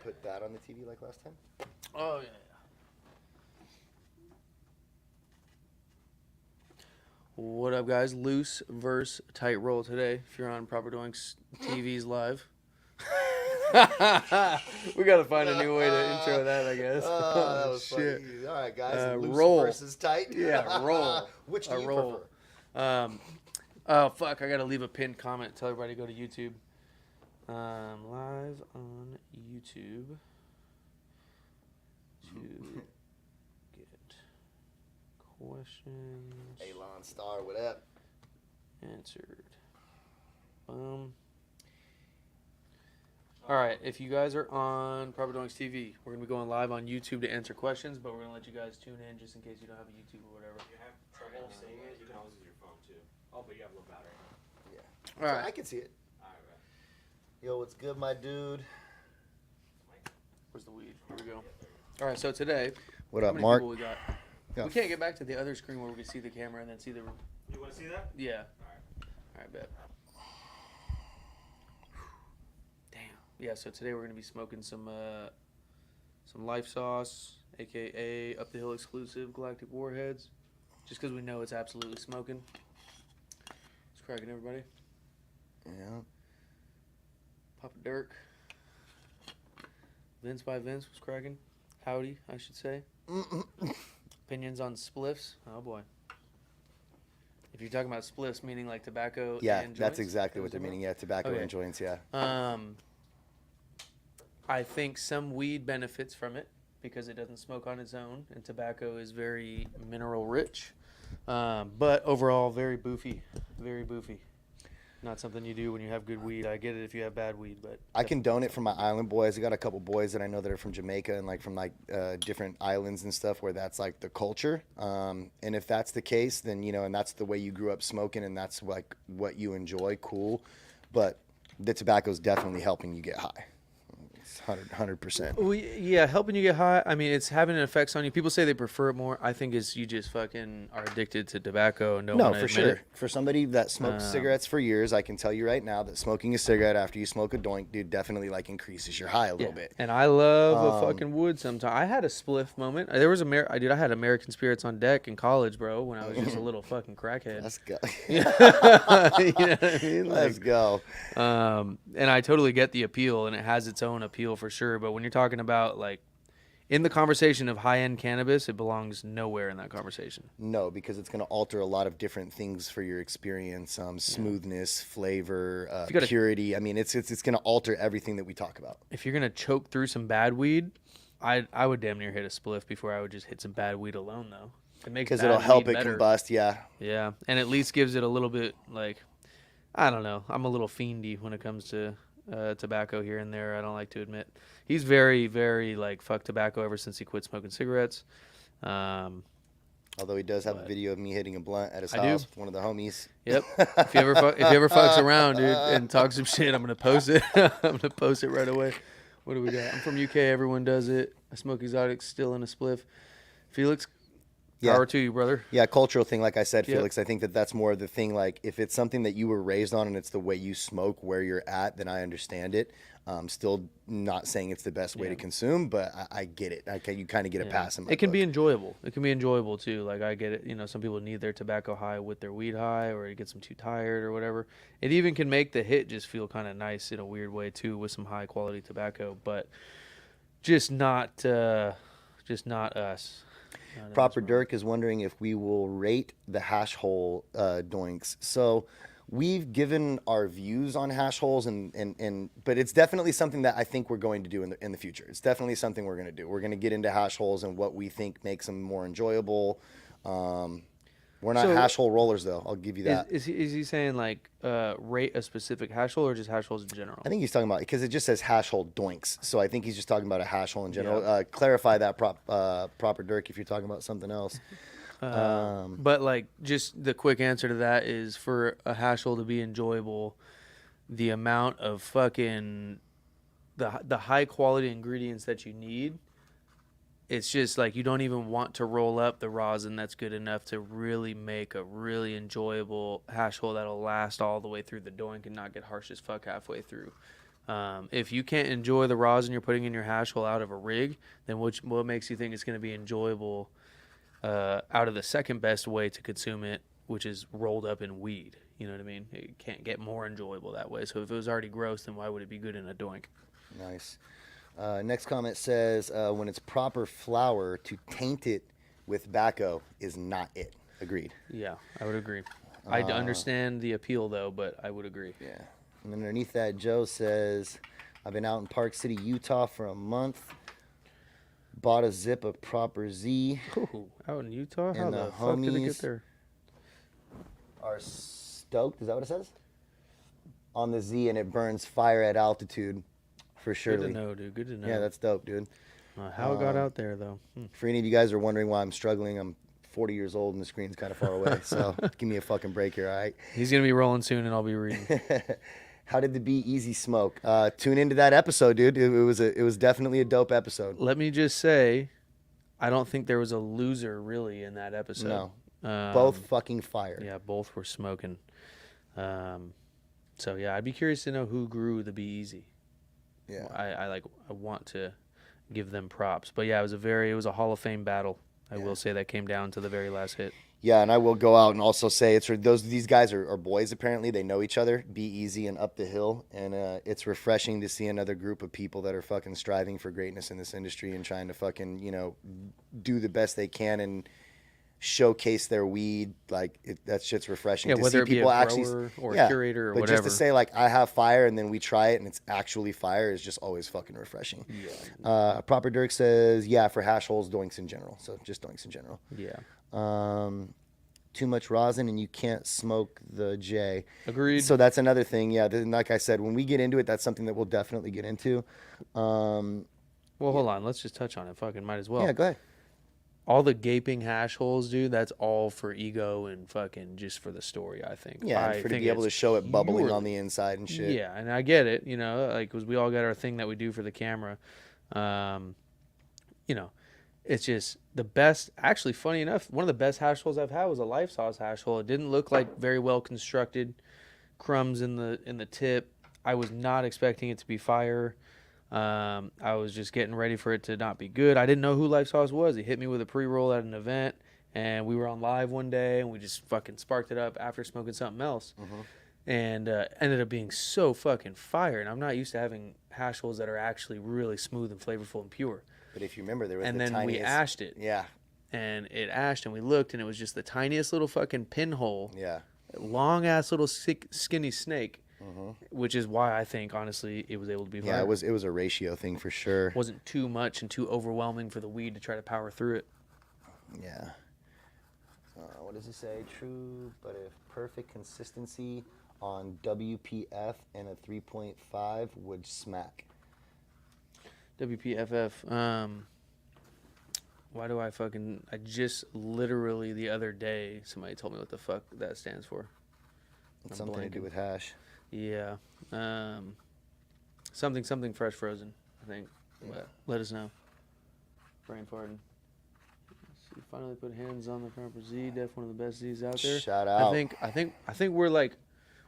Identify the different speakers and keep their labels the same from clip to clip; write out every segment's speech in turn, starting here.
Speaker 1: put that on the TV like last time?
Speaker 2: Oh, yeah. What up, guys? Loose versus tight roll today. If you're on Proper Doinks TV's live. We gotta find a new way to intro that, I guess.
Speaker 1: That was
Speaker 2: shit.
Speaker 1: funny. All right, guys. Loose
Speaker 2: roll
Speaker 1: versus tight.
Speaker 2: Yeah, roll.
Speaker 1: Which do you
Speaker 2: roll.
Speaker 1: prefer?
Speaker 2: Oh fuck! I gotta leave a pinned comment. Tell everybody to go to YouTube. Live on YouTube to get questions
Speaker 1: Elon Star, what up?
Speaker 2: answered. Boom. All right, if you guys are on Proper Doinks TV, we're gonna be going live on YouTube to answer questions, but we're gonna let you guys tune in just in case you don't have a YouTube or whatever.
Speaker 3: If you have trouble seeing it, you can always use your phone too. Oh, but you have low battery.
Speaker 1: Yeah.
Speaker 2: All
Speaker 1: So
Speaker 2: right.
Speaker 1: I can see it.
Speaker 3: All right.
Speaker 1: Yo, what's good, my dude?
Speaker 2: Where's the weed? Here we go. All right, so today,
Speaker 1: What
Speaker 2: how
Speaker 1: up,
Speaker 2: many
Speaker 1: Mark?
Speaker 2: people we got?
Speaker 1: Yeah.
Speaker 2: We can't get back to the other screen where we can see the camera and then see the.
Speaker 3: You want to see that?
Speaker 2: Yeah.
Speaker 3: All
Speaker 2: All right, bet. Damn. Yeah. So today we're gonna be smoking some Life Sauce, aka Up the Hill exclusive Galactic Warheads, just because we know it's absolutely smoking. It's cracking, everybody.
Speaker 1: Yeah.
Speaker 2: Papa Dirk. Vince by Vince was cracking. Howdy, I should say. Opinions on spliffs. Oh boy. If you're talking about spliffs, meaning like tobacco
Speaker 1: Yeah,
Speaker 2: and joints,
Speaker 1: that's exactly what
Speaker 2: they're
Speaker 1: they're meaning. Yeah, tobacco
Speaker 2: Okay.
Speaker 1: and joints, yeah.
Speaker 2: I think some weed benefits from it because it doesn't smoke on its own, and tobacco is very mineral rich. But overall, very boofy. Very boofy. Not something you do when you have good weed. I get it if you have bad weed, but
Speaker 1: I condone it for my island boys. I got a couple boys that I know that are from Jamaica and like from like different islands and stuff where that's like the culture. And if that's the case, then you know, and that's the way you grew up smoking, and that's like what you enjoy, cool. But the tobacco is definitely helping you get high. It's 100%.
Speaker 2: Well, yeah, helping you get high. I mean, it's having an effects on you. People say they prefer it more. I think it's you just fucking are addicted to tobacco and don't
Speaker 1: No,
Speaker 2: want to
Speaker 1: for
Speaker 2: admit
Speaker 1: sure.
Speaker 2: it.
Speaker 1: For somebody that smoked cigarettes for years, I can tell you right now that smoking a cigarette after you smoke a doink, dude, definitely like increases your high a little bit.
Speaker 2: And I love a fucking wood sometimes. I had a spliff moment. There was I had American Spirits on deck in college, bro, when I was just a little fucking crackhead.
Speaker 1: Let's go.
Speaker 2: You know what I mean?
Speaker 1: Let's go.
Speaker 2: And I totally get the appeal, and it has its own appeal for sure. But when you're talking about like in the conversation of high-end cannabis, it belongs nowhere in that conversation.
Speaker 1: No, because it's going to alter a lot of different things for your experience, smoothness, flavor, purity. I mean, it's going to alter everything that we talk about.
Speaker 2: If you're gonna choke through some bad weed, I would damn near hit a spliff before I would just hit some bad weed alone, though. It makes
Speaker 1: Because
Speaker 2: bad
Speaker 1: it'll help
Speaker 2: weed
Speaker 1: it
Speaker 2: better.
Speaker 1: combust, yeah.
Speaker 2: Yeah, and at least gives it a little bit like, I don't know. I'm a little fiendy when it comes to tobacco here and there. I don't like to admit. He's very, very like fuck tobacco ever since he quit smoking cigarettes.
Speaker 1: Although he does have a video of me hitting a blunt at his
Speaker 2: I
Speaker 1: house
Speaker 2: do.
Speaker 1: with one of the homies.
Speaker 2: Yep. If you ever fucks around, dude, and talk some shit, I'm gonna post it. I'm gonna post it right away. What do we got? I'm from UK. Everyone does it. I smoke exotics, still in a spliff. Felix, power to you, brother.
Speaker 1: Yeah, cultural thing, like I said,
Speaker 2: Yep.
Speaker 1: Felix. I think that that's more of the thing. Like, if it's something that you were raised on and it's the way you smoke where you're at, then I understand it. Still not saying it's the best way to consume, but I get it. You kind of get a pass in my
Speaker 2: It can
Speaker 1: book.
Speaker 2: be enjoyable. It can be enjoyable too. Like I get it. You know, some people need their tobacco high with their weed high, or it gets them too tired or whatever. It even can make the hit just feel kind of nice in a weird way too, with some high quality tobacco, but just not us. Not
Speaker 1: Proper
Speaker 2: us, bro.
Speaker 1: Dirk is wondering if we will rate the hash hole doinks. So we've given our views on hash holes, but it's definitely something that I think we're going to do in the future. It's definitely something we're going to do. We're going to get into hash holes and what we think makes them more enjoyable. We're not hash hole rollers, though. I'll give you that.
Speaker 2: Is he saying like rate a specific hash hole or just hash holes in general?
Speaker 1: I think he's talking about, because it just says hash hole doinks. So I think he's just talking about a hash hole in general. Clarify that, Proper Dirk, if you're talking about something else.
Speaker 2: But like, just the quick answer to that is for a hash hole to be enjoyable, the amount of fucking the high quality ingredients that you need. It's just like you don't even want to roll up the rosin that's good enough to really make a really enjoyable hash hole that'll last all the way through the doink and not get harsh as fuck halfway through. If you can't enjoy the rosin you're putting in your hash hole out of a rig, then what makes you think it's going to be enjoyable out of the second best way to consume it, which is rolled up in weed? You know what I mean? It can't get more enjoyable that way. So if it was already gross, then why would it be good in a doink?
Speaker 1: Nice. Next comment says, when it's proper flour, to taint it with tobacco is not it. Agreed.
Speaker 2: Yeah, I would agree. I understand the appeal, though, but I would agree.
Speaker 1: Yeah. And then underneath that, Joe says, I've been out in Park City, Utah for a month. Bought a zip of proper Z.
Speaker 2: Ooh, out in Utah? How
Speaker 1: And
Speaker 2: the
Speaker 1: the
Speaker 2: fuck did it get
Speaker 1: homies
Speaker 2: there?
Speaker 1: Are stoked. Is that what it says? On the Z, and it burns fire at altitude for surely.
Speaker 2: Good to know, dude. Good to know.
Speaker 1: Yeah, that's dope, dude.
Speaker 2: How it got out there, though.
Speaker 1: For any of you guys who are wondering why I'm struggling, I'm 40 years old and the screen's kind of far away. So give me a fucking break here, all right?
Speaker 2: He's going to be rolling soon, and I'll be reading.
Speaker 1: How did the Be Easy smoke? Tune into that episode, dude. It was definitely a dope episode.
Speaker 2: Let me just say, I don't think there was a loser really in that episode.
Speaker 1: No. Both fucking fire.
Speaker 2: Yeah, both were smoking. So yeah, I'd be curious to know who grew the Be Easy.
Speaker 1: Yeah.
Speaker 2: I want to give them props. But yeah, it was a Hall of Fame battle. I will say that came down to the very last hit.
Speaker 1: Yeah, and I will go out and also say these guys are boys apparently. They know each other, Be Easy and Up the Hill, and it's refreshing to see another group of people that are fucking striving for greatness in this industry and trying to fucking, do the best they can and showcase their weed. Like that shit's refreshing to
Speaker 2: whether
Speaker 1: see
Speaker 2: it be
Speaker 1: people
Speaker 2: a
Speaker 1: actually
Speaker 2: grower or a curator or
Speaker 1: but
Speaker 2: whatever.
Speaker 1: just to say like I have fire and then we try it and it's actually fire is just always fucking refreshing. Yeah. Proper Dirk says for hash holes, doinks in general. So just doinks in general.
Speaker 2: Yeah.
Speaker 1: Too much rosin and you can't smoke the J.
Speaker 2: Agreed.
Speaker 1: So that's another thing. Yeah, like I said, when we get into it, that's something that we'll definitely get into.
Speaker 2: Well, hold on. Let's just touch on it. Fucking might as well.
Speaker 1: Yeah, go ahead.
Speaker 2: All the gaping hash holes, dude, that's all for ego and fucking just for the story, I think.
Speaker 1: Yeah, and to be able to show it bubbling on the inside and shit.
Speaker 2: Yeah, and I get it, because we all got our thing that we do for the camera. It's just the best. Actually, funny enough, one of the best hash holes I've had was a Life Sauce hash hole. It didn't look like very well constructed. Crumbs in the tip. I was not expecting it to be fire. I was just getting ready for it to not be good. I didn't know who Life Sauce was. He hit me with a pre-roll at an event, and we were on live one day, and we just fucking sparked it up after smoking something else. And ended up being so fucking fire. And I'm not used to having hash holes that are actually really smooth and flavorful and pure.
Speaker 1: But if you remember, there was
Speaker 2: and
Speaker 1: the
Speaker 2: then
Speaker 1: tiniest...
Speaker 2: we ashed it.
Speaker 1: Yeah.
Speaker 2: And it ashed, and we looked, and it was just the tiniest little fucking pinhole.
Speaker 1: Yeah.
Speaker 2: Long ass little skinny snake, which is why I think honestly it was able to be.
Speaker 1: Yeah,
Speaker 2: fire.
Speaker 1: it was a ratio thing for sure.
Speaker 2: Wasn't too much and too overwhelming for the weed to try to power through it.
Speaker 1: Yeah. What does it say? True, but if perfect consistency on WPF and a 3.5 would smack.
Speaker 2: WPFF. Why do I just literally the other day somebody told me what the fuck that stands for.
Speaker 1: It's something to do with hash.
Speaker 2: Yeah. Something fresh frozen, I think. Yeah. But let us know. Brain farting. So finally put hands on the proper Z. Def one of the best Z's out there.
Speaker 1: Shout out.
Speaker 2: I think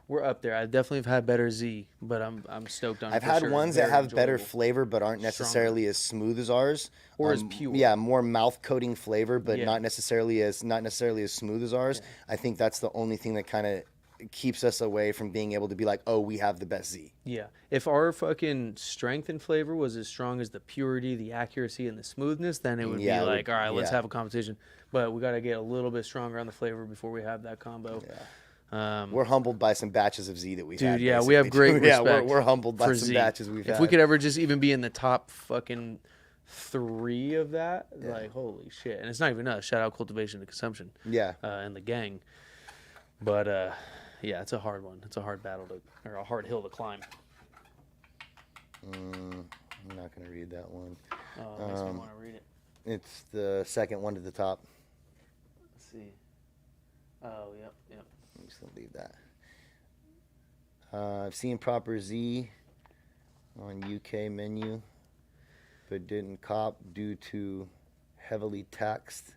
Speaker 2: we're up there. I definitely have had better Z, but I'm stoked on it.
Speaker 1: I've had ones that have better flavor but aren't necessarily as smooth as ours,
Speaker 2: or as pure.
Speaker 1: Yeah, more mouth coating flavor, but not necessarily as smooth as ours. Yeah. I think that's the only thing that kind of keeps us away from being able to be like, oh, we have the best Z.
Speaker 2: Yeah. If our fucking strength and flavor was as strong as the purity, the accuracy, and the smoothness, then it would be like, all right, let's have a competition. But we got to get a little bit stronger on the flavor before we have that combo. Yeah.
Speaker 1: We're humbled by some batches of Z that we've had.
Speaker 2: Dude, yeah, we have great respect.
Speaker 1: Yeah, we're humbled by some
Speaker 2: Z.
Speaker 1: batches we've had.
Speaker 2: If we could ever just even be in the top fucking 3 of that, like, holy shit. And it's not even us. Shout out Cultivation and Consumption.
Speaker 1: Yeah.
Speaker 2: And the gang. But, yeah, it's a hard one. It's a hard battle or a hard hill to climb.
Speaker 1: I'm not going to read that one.
Speaker 2: Oh, it makes me want to read it.
Speaker 1: It's the second one to the top.
Speaker 2: Let's see. Oh, yep.
Speaker 1: I'm just going to leave that. I've seen proper Z on UK menu, but didn't cop due to heavily taxed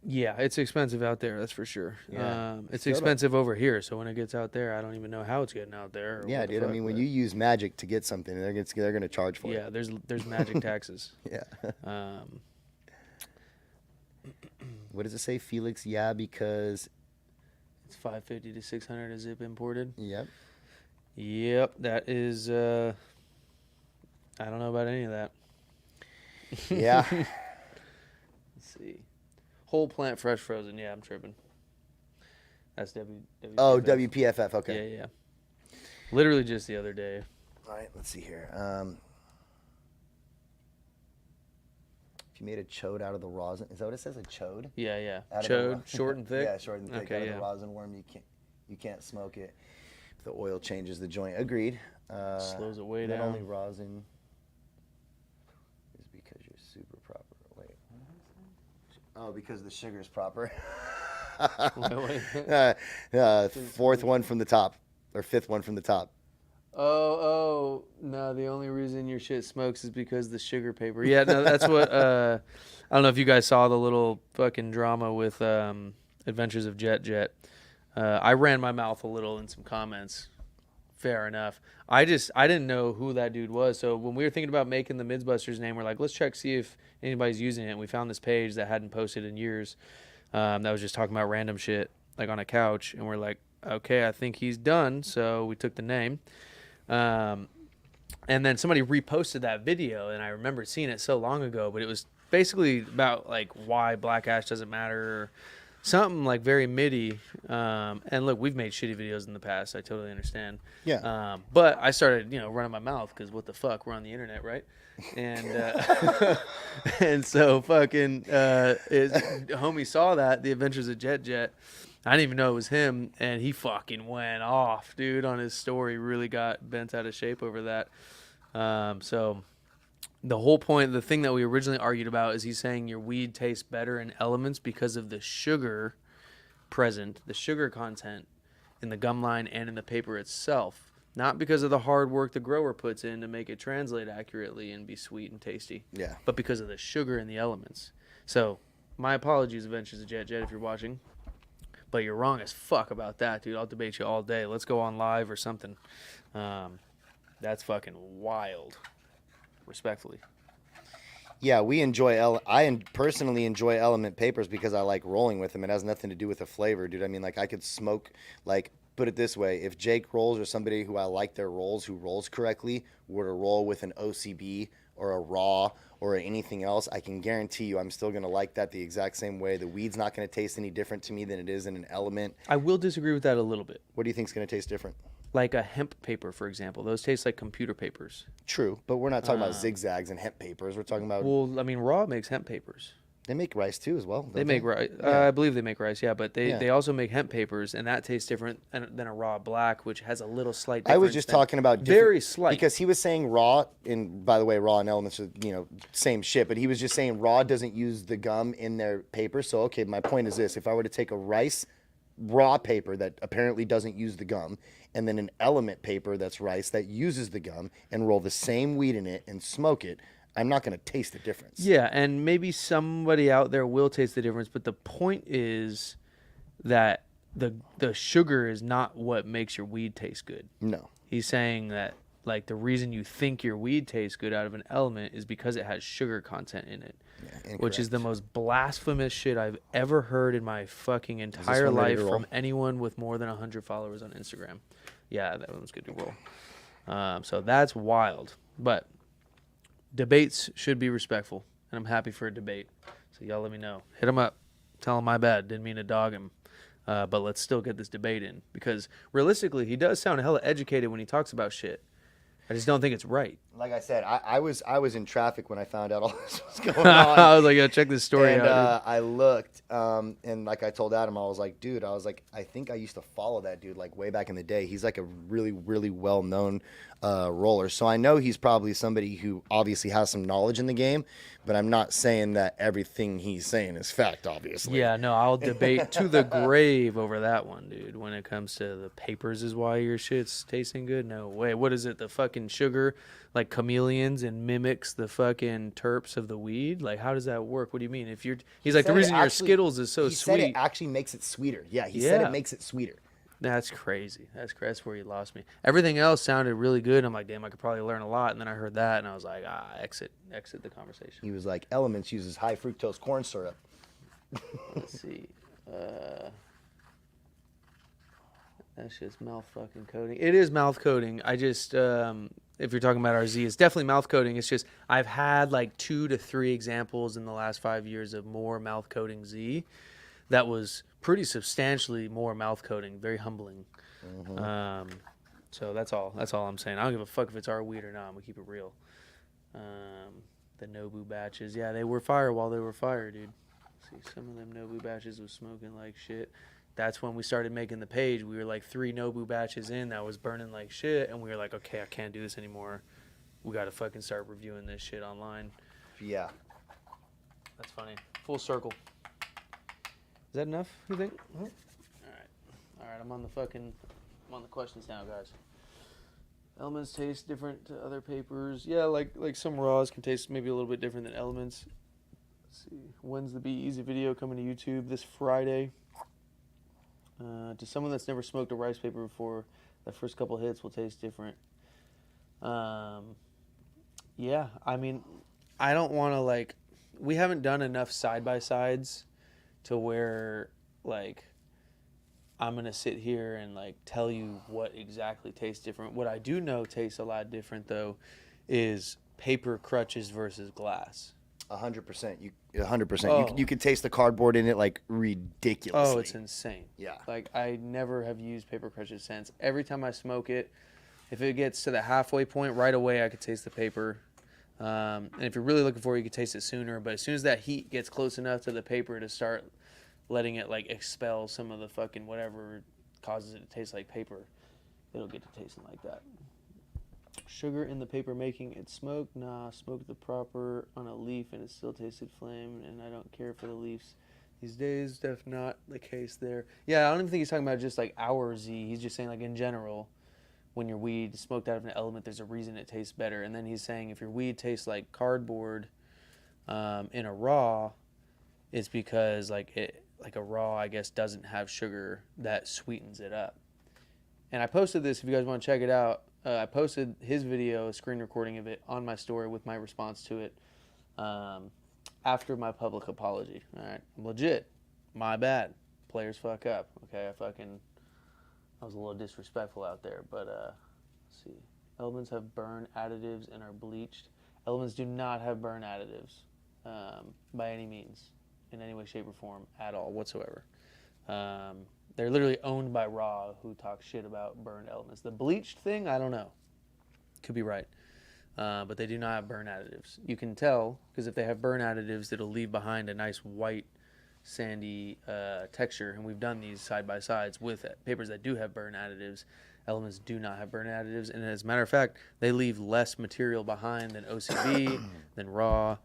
Speaker 2: Yeah, it's expensive out there. That's for sure.
Speaker 1: Yeah.
Speaker 2: It's
Speaker 1: Still don't-
Speaker 2: expensive over here. So when it gets out there, I don't even know how it's getting out there. Or
Speaker 1: Yeah,
Speaker 2: what the
Speaker 1: dude. I
Speaker 2: fuck,
Speaker 1: mean, when
Speaker 2: but-
Speaker 1: you use magic to get something, they're gonna charge for
Speaker 2: yeah,
Speaker 1: it.
Speaker 2: there's magic taxes.
Speaker 1: Yeah.
Speaker 2: Um,
Speaker 1: What does it say, Felix? Yeah, because
Speaker 2: it's $550 to $600 a zip imported.
Speaker 1: yep.
Speaker 2: Yep, that is. I don't know about any of that.
Speaker 1: Yeah.
Speaker 2: Let's see. Whole plant fresh frozen. Yeah, I'm tripping. That's WPFF.
Speaker 1: Oh, WPFF. Okay.
Speaker 2: Yeah. Literally just the other day.
Speaker 1: All right. Let's see here. If you made a chode out of the rosin, is that what it says? A chode?
Speaker 2: Yeah.
Speaker 1: Out of the
Speaker 2: Chode, short and thick.
Speaker 1: Yeah, short and thick.
Speaker 2: Okay,
Speaker 1: Out of
Speaker 2: yeah.
Speaker 1: the rosin worm, you can't smoke it. The oil changes the joint. Agreed.
Speaker 2: Slows it way
Speaker 1: not
Speaker 2: down.
Speaker 1: only rosin is because you're super proper. Wait. Oh, because the sugar is proper. Fourth one from the top, or fifth one from the top.
Speaker 2: Oh, no, the only reason your shit smokes is because the sugar paper. Yeah, no, that's what, I don't know if you guys saw the little fucking drama with Adventures of Jet. I ran my mouth a little in some comments. Fair enough. I didn't know who that dude was. So when we were thinking about making the Midsbusters name, we're like, let's check, see if anybody's using it. And we found this page that hadn't posted in years that was just talking about random shit, like on a couch. And we're like, okay, I think he's done. So we took the name. And then somebody reposted that video, and I remember seeing it so long ago, but it was basically about like why black ash doesn't matter, or something like very MIDI. And look, we've made shitty videos in the past. I totally understand.
Speaker 1: Yeah.
Speaker 2: But I started, running my mouth because what the fuck, we're on the internet, right? And and so fucking homie saw that, The Adventures of Jet. I didn't even know it was him, and he fucking went off, dude, on his story. Really got bent out of shape over that. So the whole point, the thing that we originally argued about is he's saying your weed tastes better in elements because of the sugar present, the sugar content in the gum line and in the paper itself, not because of the hard work the grower puts in to make it translate accurately and be sweet and tasty,
Speaker 1: Yeah.
Speaker 2: but because of the sugar in the elements. So my apologies, Adventures of Jet, if you're watching. But you're wrong as fuck about that, dude. I'll debate you all day. Let's go on live or something. That's fucking wild. Respectfully.
Speaker 1: Yeah, we enjoy. I personally enjoy Element papers because I like rolling with them. It has nothing to do with the flavor, dude. I mean, like I could smoke. Like, put it this way: if Jake rolls or somebody who I like their rolls, who rolls correctly, were to roll with an OCB or a raw or anything else, I can guarantee you I'm still going to like that the exact same way. The weed's not going to taste any different to me than it is in an Element.
Speaker 2: I will disagree with that a little bit.
Speaker 1: What do you think is going to taste different?
Speaker 2: Like a hemp paper, for example. Those taste like computer papers.
Speaker 1: True, but we're not talking about zigzags and hemp papers. We're talking about...
Speaker 2: Well, I mean, Raw makes hemp papers.
Speaker 1: They make rice too as well.
Speaker 2: They
Speaker 1: don't
Speaker 2: make rice.
Speaker 1: Yeah.
Speaker 2: I believe they make rice, yeah. But
Speaker 1: Yeah.
Speaker 2: they also make hemp papers, and that tastes different than a raw black, which has a little slight difference.
Speaker 1: I was just talking about
Speaker 2: very slight.
Speaker 1: because he was saying raw, and by the way, raw and Elements are same shit. But he was just saying raw doesn't use the gum in their paper. So okay, my point is this: if I were to take a rice raw paper that apparently doesn't use the gum, and then an Element paper that's rice that uses the gum, and roll the same weed in it and smoke it, I'm not going to taste the difference.
Speaker 2: Yeah, and maybe somebody out there will taste the difference, but the point is that the sugar is not what makes your weed taste good.
Speaker 1: No.
Speaker 2: He's saying that like the reason you think your weed tastes good out of an Element is because it has sugar content in it.
Speaker 1: Yeah,
Speaker 2: which is the most blasphemous shit I've ever heard in my fucking entire
Speaker 1: one ready
Speaker 2: life
Speaker 1: to roll?
Speaker 2: from anyone with more than 100 followers on Instagram. Yeah, that one's good to roll. So that's wild. But debates should be respectful, and I'm happy for a debate. So y'all let me know. Hit him up. Tell him my bad. Didn't mean to dog him. But let's still get this debate in, because realistically, he does sound hella educated when he talks about shit. I just don't think it's right.
Speaker 1: Like I said, I was in traffic when I found out all this was going on.
Speaker 2: I was like, yeah, check this story
Speaker 1: And
Speaker 2: out.
Speaker 1: I looked, and like I told Adam, I was like, dude, I think I used to follow that dude like way back in the day. He's like a really, really well-known roller. So I know he's probably somebody who obviously has some knowledge in the game, but I'm not saying that everything he's saying is fact, obviously.
Speaker 2: Yeah, no, I'll debate to the grave over that one, dude. When it comes to the papers is why your shit's tasting good? No way. What is it? The fucking fucking sugar like chameleons and mimics the fucking terps of the weed? Like, how does that work? What do you mean? If you're, he's like, the
Speaker 1: said it
Speaker 2: reason your
Speaker 1: actually-
Speaker 2: Skittles is so
Speaker 1: he said it
Speaker 2: sweet.
Speaker 1: actually makes it sweeter. Yeah, he said
Speaker 2: Yeah.
Speaker 1: it makes it sweeter.
Speaker 2: That's crazy. That's where you lost me. Everything else sounded really good. I'm like, damn, I could probably learn a lot. And then I heard that, and I was like, exit the conversation.
Speaker 1: He was like, Elements uses high fructose corn syrup.
Speaker 2: Let's see. That's just mouth fucking coating. It is mouth coating. I just, if you're talking about our Z, it's definitely mouth coating. It's just, I've had like 2 to 3 examples in the last 5 years of more mouth coating Z. That was pretty substantially more mouth coating. Very humbling. So that's all I'm saying. I don't give a fuck if it's our weed or not. I'm gonna keep it real. The Nobu batches, yeah, they were fire while they were fire, dude. See, some of them Nobu batches was smoking like shit. That's when we started making the page. We were like 3 Nobu batches in that was burning like shit, and we were like, okay, I can't do this anymore. We got to fucking start reviewing this shit online.
Speaker 1: Yeah.
Speaker 2: That's funny. Full circle. Is that enough, you think?
Speaker 1: Mm-hmm.
Speaker 2: All right, I'm on the questions now, guys. Elements taste different to other papers. Yeah, like some raws can taste maybe a little bit different than elements. Let's see. When's the Be Easy video coming to YouTube? This Friday. To someone that's never smoked a rice paper before, the first couple hits will taste different. Yeah, I mean, I don't want to like. We haven't done enough side by sides to where like I'm gonna sit here and like tell you what exactly tastes different. What I do know tastes a lot different though is paper crutches versus glass.
Speaker 1: 100%. 100%.
Speaker 2: Oh.
Speaker 1: You could taste the cardboard in it like ridiculously.
Speaker 2: Oh, it's insane.
Speaker 1: Yeah.
Speaker 2: Like, I never have used paper crutches since. Every time I smoke it, if it gets to the halfway point, right away I could taste the paper. And if you're really looking for it, you could taste it sooner. But as soon as that heat gets close enough to the paper to start letting it, like, expel some of the fucking whatever causes it to taste like paper, it'll get to tasting like that. Sugar in the paper making it smoke? Nah, smoked the proper on a leaf and it still tasted flame, and I don't care for the leaves these days. That's not the case there. Yeah, I don't even think he's talking about just like our Z. He's just saying like in general, when your weed is smoked out of an element, there's a reason it tastes better. And then he's saying if your weed tastes like cardboard in a raw, it's because like a raw, I guess, doesn't have sugar that sweetens it up. And I posted this if you guys want to check it out. I posted his video, a screen recording of it, on my story with my response to it after my public apology. All right, I'm legit. My bad. Players fuck up. Okay, I was a little disrespectful out there, but let's see. Elements have burn additives and are bleached. Elements do not have burn additives by any means, in any way, shape, or form at all whatsoever. They're literally owned by Raw, who talks shit about burned elements. The bleached thing, I don't know. Could be right. But they do not have burn additives. You can tell, because if they have burn additives, it'll leave behind a nice white, sandy texture. And we've done these side by sides with papers that do have burn additives. Elements do not have burn additives. And as a matter of fact, they leave less material behind than OCB, than Raw,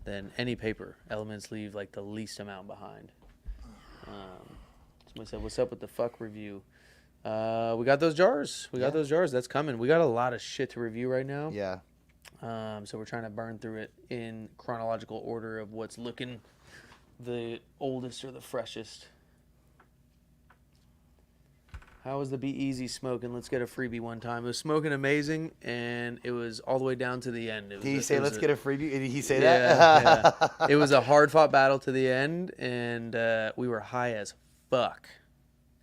Speaker 2: than any paper. Elements leave like the least amount behind. Somebody said, what's up with the fuck review? We got those jars. Got those jars. That's coming. We got a lot of shit to review right now.
Speaker 1: Yeah.
Speaker 2: So we're trying to burn through it in chronological order of what's looking the oldest or the freshest. How was the Be Easy smoking? Let's get a freebie one time. It was smoking amazing, and it was all the way down to the end.
Speaker 1: Did he say, let's get a freebie? Did he say
Speaker 2: that?
Speaker 1: Yeah.
Speaker 2: It was a hard-fought battle to the end, and we were high as fuck.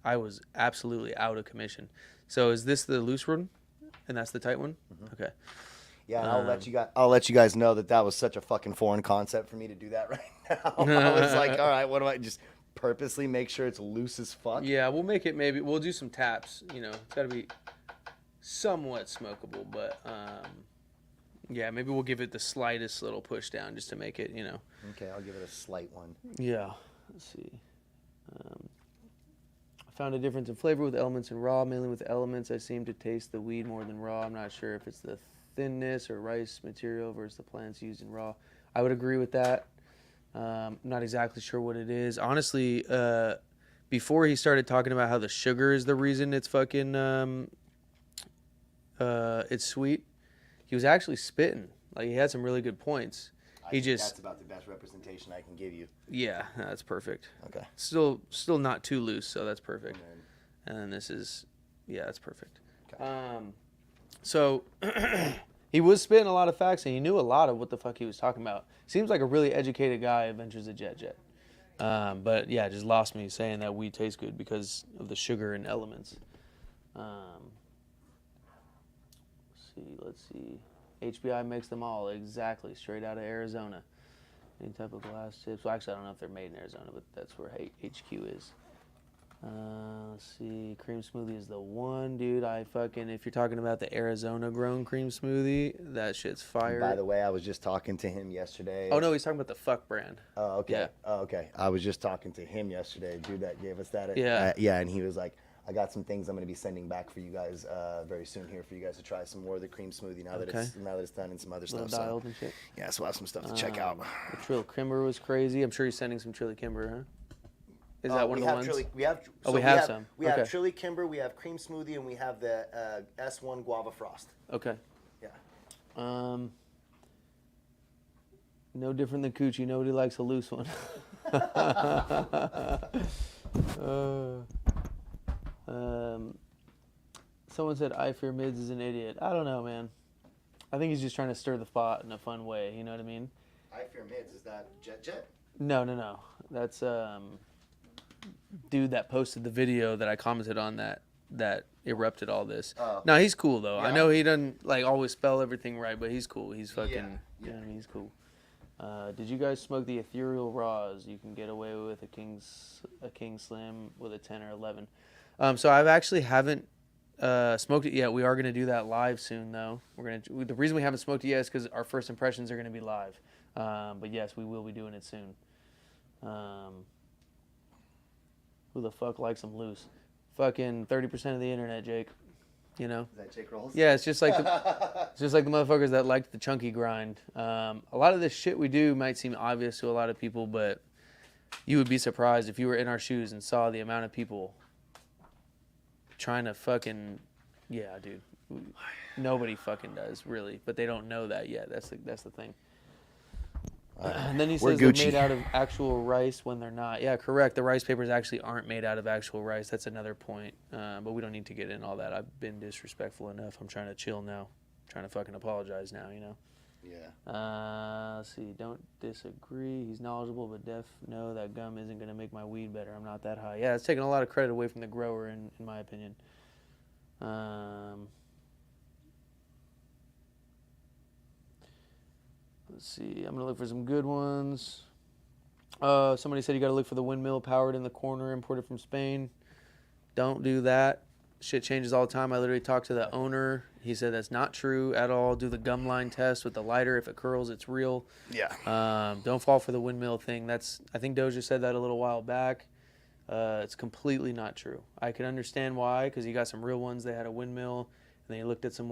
Speaker 2: I was absolutely out of commission. So is this the loose one, and that's the tight one? Mm-hmm. Okay.
Speaker 1: Yeah, and I'll let you guys know that was such a fucking foreign concept for me to do that right now. I was like, all right, what do I just purposely make sure it's loose as fuck?
Speaker 2: Yeah, we'll make it we'll do some taps. You know, it's got to be somewhat smokable, but yeah, maybe we'll give it the slightest little push down just to make it, you know.
Speaker 1: Okay, I'll give it a slight one.
Speaker 2: Yeah. Let's see. I found a difference in flavor with elements and raw. Mainly with elements, I seem to taste the weed more than raw. I'm not sure if it's the thinness or rice material versus the plants used in raw. I would agree with that. Not exactly sure what it is. Honestly, before he started talking about how the sugar is the reason it's fucking it's sweet, he was actually spitting. Like, he had some really good points.
Speaker 1: I
Speaker 2: He
Speaker 1: think
Speaker 2: just,
Speaker 1: that's about the best representation I can give you.
Speaker 2: yeah, that's perfect.
Speaker 1: Okay.
Speaker 2: Still not too loose, so that's perfect.
Speaker 1: And
Speaker 2: And then this is, yeah, that's perfect.
Speaker 1: Okay.
Speaker 2: So he was spitting a lot of facts, and he knew a lot of what the fuck he was talking about. Seems like a really educated guy. Adventures of Jet. But yeah, just lost me saying that weed tastes good because of the sugar and elements. Let's see. HBI makes them all, exactly, straight out of Arizona. Any type of glass tips. Well, actually, I don't know if they're made in Arizona, but that's where HQ is. Let's see. Cream smoothie is the one, dude. If you're talking about the Arizona grown cream smoothie, that shit's fire.
Speaker 1: by the way, I was just talking to him yesterday.
Speaker 2: Oh, no, he's talking about the fuck brand.
Speaker 1: Oh, okay.
Speaker 2: Yeah.
Speaker 1: Oh, okay. I was just talking to him yesterday, dude that gave us that.
Speaker 2: Yeah.
Speaker 1: Yeah, and he was like, I got some things I'm going to be sending back for you guys very soon here for you guys to try some more of the cream smoothie now that it's done and some other
Speaker 2: Little
Speaker 1: stuff.
Speaker 2: dialed and shit.
Speaker 1: Yeah, so I have some stuff to check out.
Speaker 2: The Trill Kimber was crazy. I'm sure he's sending some Chili Kimber, huh? Is that one of the ones?
Speaker 1: We have
Speaker 2: some.
Speaker 1: We
Speaker 2: Okay.
Speaker 1: have Chili Kimber, we have cream smoothie, and we have the S1 guava frost.
Speaker 2: Okay.
Speaker 1: Yeah.
Speaker 2: No different than Coochie. Nobody likes a loose one. Someone said I fear mids is an idiot. I don't know, man. I think he's just trying to stir the pot in a fun way. You know what I mean?
Speaker 1: I fear mids. Is that Jet?
Speaker 2: No. That's dude that posted the video that I commented on that erupted all this.
Speaker 1: Oh.
Speaker 2: No, he's cool though. I
Speaker 1: Yeah.
Speaker 2: know he doesn't like always spell everything right, but he's cool. He's fucking.
Speaker 1: Yeah.
Speaker 2: You know what I mean? He's cool. Did you guys smoke the ethereal raws? You can get away with a King Slim with a 10 or 11. So I've actually haven't smoked it yet. We are gonna do that live soon though. The reason we haven't smoked it yet is because our first impressions are gonna be live. But yes, we will be doing it soon. Who the fuck likes them loose? Fucking 30% of the internet, Jake. You know?
Speaker 1: Is that Jake Rolls?
Speaker 2: Yeah, it's just like the motherfuckers that like the chunky grind. A lot of this shit we do might seem obvious to a lot of people, but you would be surprised if you were in our shoes and saw the amount of people trying to fucking, yeah, dude. Nobody fucking does, really, but they don't know that yet. That's the thing. And then he says they're made out of actual rice when they're not. Yeah, correct. The rice papers actually aren't made out of actual rice. That's another point. But we don't need to get in all that. I've been disrespectful enough. I'm trying to chill now. I'm trying to fucking apologize now, you know?
Speaker 1: Yeah.
Speaker 2: Let's see. Don't disagree. He's knowledgeable, but no, that gum isn't going to make my weed better. I'm not that high. Yeah, it's taking a lot of credit away from the grower, in my opinion. Let's see. I'm going to look for some good ones. Somebody said you got to look for the windmill powered in the corner, imported from Spain. Don't do that. Shit changes all the time. I literally talked to the owner. He said that's not true at all. Do the gum line test with the lighter. If it curls, it's real.
Speaker 1: Yeah.
Speaker 2: Don't fall for the windmill thing. I think Doja said that a little while back. It's completely not true. I can understand why, because you got some real ones that had a windmill, and then you looked at some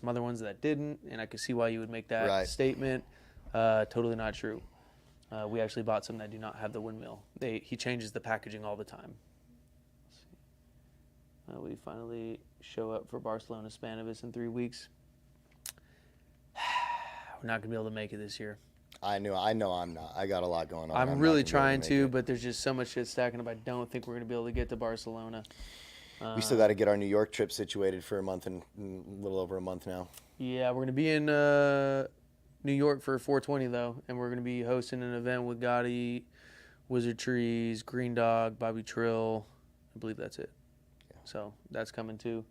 Speaker 2: other ones that didn't, and I could see why you would make that statement. Totally not true. We actually bought some that do not have the windmill. He changes the packaging all the time. We finally show up for Barcelona Spannabis in 3 weeks. We're not going to be able to make it this year.
Speaker 1: I know I'm not. I got a lot going on.
Speaker 2: I'm really trying to, but there's just so much shit stacking up. I don't think we're going to be able to get to Barcelona.
Speaker 1: We still got to get our New York trip situated for a month and a little over a month now.
Speaker 2: Yeah, we're going to be in New York for 420, though, and we're going to be hosting an event with Gotti, Wizard Trees, Green Dog, Bobby Trill. I believe that's it. So that's coming too.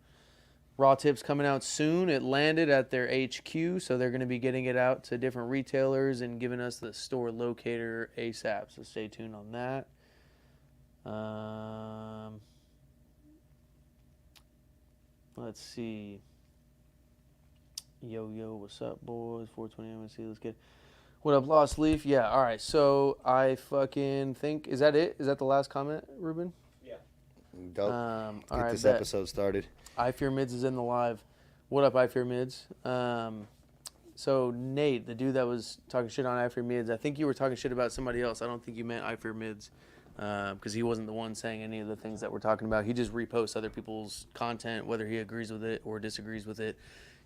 Speaker 2: Raw Tips coming out soon. It landed at their HQ, so they're going to be getting it out to different retailers and giving us the store locator ASAP. So stay tuned on that. Let's see. Yo, what's up, boys? 420 MSC, let's get. What up, Lost Leaf? Yeah, all right. So I fucking think, is that it? Is that the last comment, Ruben?
Speaker 1: Dope. Get this episode started.
Speaker 2: I Fear Mids is in the live. What up, I Fear Mids? So Nate, the dude that was talking shit on I Fear Mids, I think you were talking shit about somebody else. I don't think you meant I Fear Mids, because he wasn't the one saying any of the things that we're talking about. He just reposts other people's content, whether he agrees with it or disagrees with it.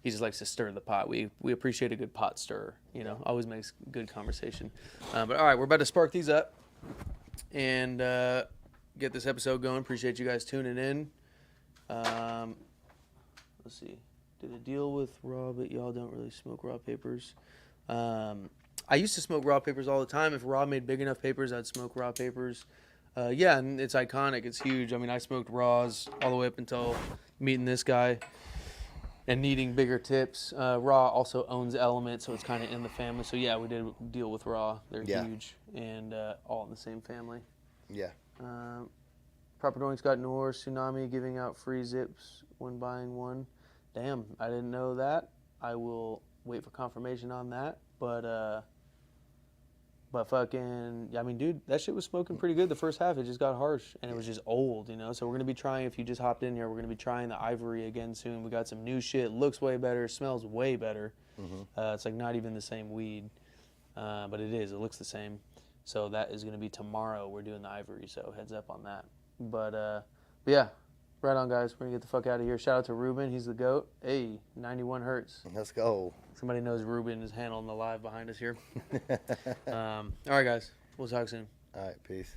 Speaker 2: he just likes to stir the pot. We appreciate a good pot stirrer. You know, always makes good conversation. But all right, we're about to spark these up and get this episode going. Appreciate you guys tuning in. Let's see. Did a deal with raw, but y'all don't really smoke raw papers. I used to smoke raw papers all the time. If raw made big enough papers, I'd smoke raw papers. Yeah, and it's iconic. It's huge. I mean, I smoked raws all the way up until meeting this guy and needing bigger tips. Raw also owns Element, so it's kind of in the family. So yeah, we did deal with raw. They're huge and all in the same family.
Speaker 1: Yeah.
Speaker 2: Proper Doink's got Norse Tsunami giving out free zips when buying one. Damn, I didn't know that. I will wait for confirmation on that. But fucking, I mean, dude, that shit was smoking pretty good the first half. It just got harsh, and it was just old, you know? So we're going to be trying, if you just hopped in here, we're going to be trying the Ivory again soon. We got some new shit. Looks way better. Smells way better. It's like not even the same weed, but it is. It looks the same. So that is going to be tomorrow. We're doing the Ivory, so heads up on that. But yeah, right on, guys. We're going to get the fuck out of here. Shout out to Ruben. He's the GOAT. Hey, 91 hertz.
Speaker 1: Let's go.
Speaker 2: Somebody knows Ruben is handling the live behind us here. All right, guys. We'll talk soon.
Speaker 1: All right, peace.